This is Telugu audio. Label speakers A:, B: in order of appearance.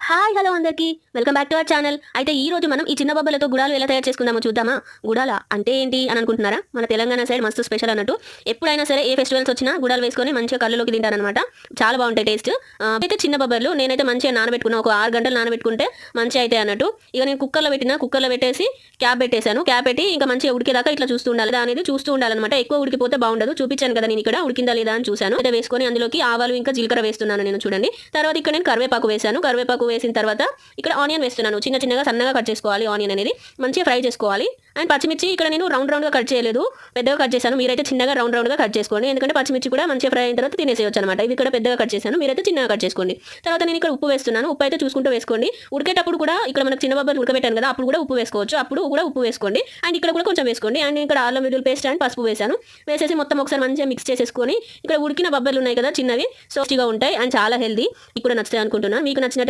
A: హలో అందరికీ welcome back to our channel. అయితే ఈ రోజు మనం ఈ చిన్న బొబ్బలతో గుడాలు ఎలా తయారు చేసుకుందామో చూద్దామా. గుడాల అంటే ఏంటి అని అనుకుంటున్నారా? మన తెలంగాణ సైడ్ మస్తు స్పెషల్ అన్నట్టు. ఎప్పుడైనా సరే ఏ ఫెస్టివల్స్ వచ్చినా గుడాలు వేసుకొని మంచిగా కళ్ళలోకి తింటారనమాట. చాలా బాగుంటాయి టేస్ట్. అయితే చిన్న బొబ్బర్లు నేనైతే మంచిగా నానబెట్టుకున్నా, ఒక 6 గంటలు నానబెట్టుకుంటే మంచిగా అయితే అన్నట్టు. ఇక నేను కుక్కర్లో పెట్టేసి క్యాప్ పెట్టేశాను. క్యాప్ పెట్టి ఇంకా మంచిగా ఉడికేదాకా ఇట్లా చూస్తూ ఉండాలి, అనేది చూస్తూ ఉండాలన్నమాట. ఎక్కువ ఉడికిపోతే బాగుండదు. చూపించాను కదా నేను ఇక్కడ ఉడికిందా లేదా అని చూశాను. అయితే వేసుకొని అందులోకి ఆవాలు ఇంకా జీలకర్ర వేస్తున్నాను నేను, చూడండి. తర్వాత ఇక్కడ నేను కరివేపాకు వేసాను. కరివేపాకు వేసిన తర్వాత ఇక్కడ ఆనియన్ వేస్తున్నాను. చిన్నగా సన్నగా కట్ చేసుకోవాలి. ఆనియన్ అనేది మంచిగా ఫ్రై చేసుకోవాలి. అండ్ పచ్చిమిర్చి ఇక్కడ నేను రౌండ్గా కట్ చేయలేదు, పెద్దగా కట్ చేశాను. మీరైతే చిన్నగా రౌండ్గా కట్ చేసుకోండి, ఎందుకంటే పచ్చిమిర్చి కూడా మంచిగా ఫ్రై అయిన తర్వాత తినేసేయచ్చు అనమాట. ఇది ఇక్కడ పెద్దగా కట్ చేశాను, మీరైతే చిన్నగా కట్ చేసుకోండి. తర్వాత నేను ఇక్కడ ఉప్పు వేస్తున్నాను. ఉప్పు అయితే చూసుకుంటూ వేసుకోండి. ఉడికేటప్పుడు కూడా ఇక్కడ మనకు చిన్న బొబ్బలు ఉడకబెట్టాను కదా, అప్పుడు కూడా ఉప్పు వేసుకోవచ్చు. అప్పుడు కూడా ఉప్పు వేసుకోండి. అండ్ ఇక్కడ కూడా కొంచెం వేసుకోండి. అండ్ ఇక్కడ అల్లం వెల్లుల్లి పేస్ట్ అండ్ పసుపు వేసాను. వేసేసి మొత్తం ఒకసారి మంచిగా మిక్స్ చేసేసుకొని ఇక్కడ ఉడికిన బొబ్బలు ఉన్నాయి కదా చిన్నవి, సాఫ్ట్గా ఉంటాయి అండ్ చాలా హెల్దీ. మీకు కూడా నచ్చుతాయి అనుకుంటున్నాను. మీకు నచ్చినట్టు